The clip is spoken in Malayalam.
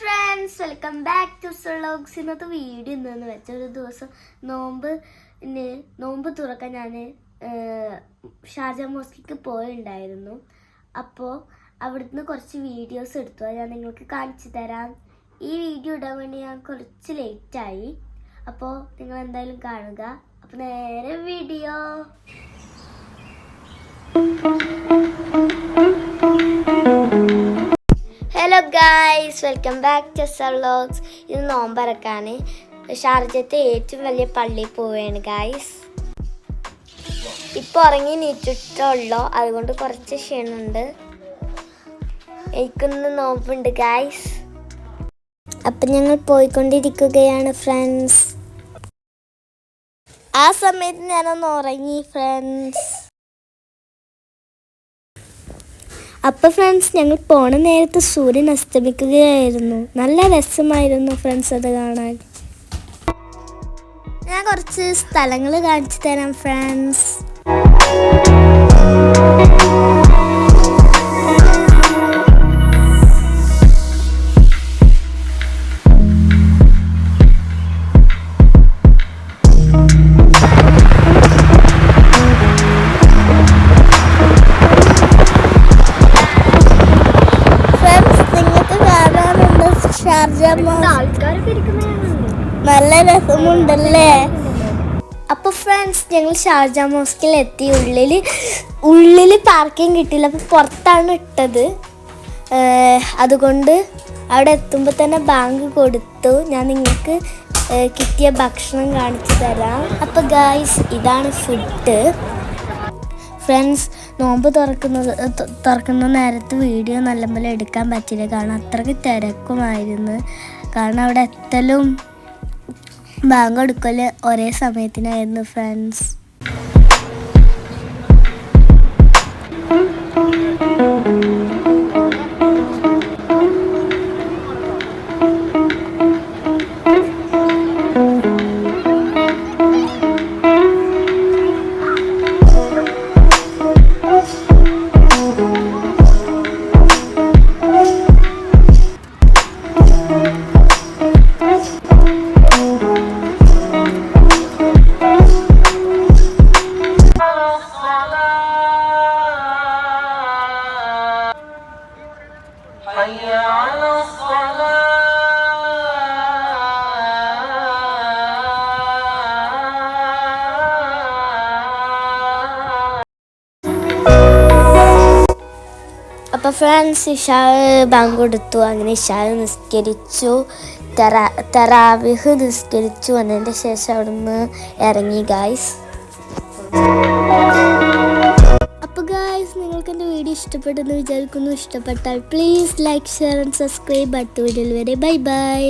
Friends, welcome back to vlogs. ഇന്നത്തെ വീഡിയോ എന്താണെന്ന് വെച്ചാൽ, ഒരു ദിവസം നോമ്പ് തുറക്കാൻ ഞാൻ ഷാർജ മോസ്കിക്ക് പോയിട്ടുണ്ടായിരുന്നു. അപ്പോൾ അവിടുന്ന് കുറച്ച് വീഡിയോസ് എടുത്തു, അത് ഞാൻ നിങ്ങൾക്ക് കാണിച്ചു തരാം. ഈ വീഡിയോ ഇടാൻ വേണ്ടി ഞാൻ കുറച്ച് ലേറ്റായി. അപ്പോൾ നിങ്ങൾ എന്തായാലും കാണുക. അപ്പോൾ നേരെ video. Hello guys, welcome back to vlogs. ഇത് നോമ്പറക്കാണ്. ഷാർജത്തെ ഏറ്റവും വലിയ പള്ളിയിൽ പോവുകയാണ് ഗായ്സ്. ഇപ്പോൾ ഉറങ്ങി നീറ്റിട്ടുള്ളൂ, അതുകൊണ്ട് കുറച്ച് ക്ഷീണമുണ്ട്. എനിക്കൊന്ന് നോമ്പുണ്ട് ഗായ്സ്. അപ്പം ഞങ്ങൾ പോയിക്കൊണ്ടിരിക്കുകയാണ് ഫ്രണ്ട്സ്. ആ സമയത്ത് ഞാനൊന്ന് ഉറങ്ങി ഫ്രണ്ട്സ്. അപ്പോൾ ഫ്രണ്ട്സ്, ഞങ്ങൾ പോണ നേരത്ത് സൂര്യൻ അസ്തമിക്കുകയായിരുന്നു. നല്ല രസമായിരുന്നു ഫ്രണ്ട്സ് അത് കാണാൻ. ഞാൻ കുറച്ച് സ്ഥലങ്ങൾ കാണിച്ചു തരാം ഫ്രണ്ട്സ്. നല്ല രസമുണ്ടല്ലേ. അപ്പോൾ ഫ്രണ്ട്സ്, ഞങ്ങൾ ഷാർജ മോസ്കിൽ എത്തി. ഉള്ളിൽ പാർക്കിംഗ് കിട്ടിയില്ല, അപ്പോൾ പുറത്താണ് ഇട്ടത്. അതുകൊണ്ട് അവിടെ എത്തുമ്പോൾ തന്നെ ബാങ്ക് കൊടുത്തു. ഞാൻ നിങ്ങൾക്ക് കിട്ടിയ ഭക്ഷണം കാണിച്ചു തരാം. അപ്പോൾ ഗായ്സ്, ഇതാണ് ഫുഡ്. ഫ്രണ്ട്സ്, നോമ്പ് തുറക്കുന്ന നേരത്ത് വീഡിയോ നല്ലപോലെ എടുക്കാൻ പറ്റില്ല, കാരണം അത്രയ്ക്ക് തിരക്കുമായിരുന്നു. കാരണം അവിടെ എത്തലും ബാങ്ക് കൊടുക്കല് ഒരേ സമയത്തിനായിരുന്നു ഫ്രണ്ട്സ്. അപ്പോൾ ഫ്രണ്ട്സ്, ഇഷാ ബാങ്ക് കൊടുത്തു. അങ്ങനെ ഇഷാ നിസ്കരിച്ചു, തറാവിഹ് നിസ്കരിച്ചു. അതിൻ്റെ ശേഷം അവിടുന്ന് ഇറങ്ങി ഗായ്സ്. അപ്പോൾ ഗായ്സ്, നിങ്ങൾക്ക് എൻ്റെ വീഡിയോ ഇഷ്ടപ്പെട്ടെന്ന് വിചാരിക്കുന്നു. ഇഷ്ടപ്പെട്ടാൽ please like, share and subscribe. അടുത്ത വീഡിയോയിൽ വരെ ബൈ ബൈ.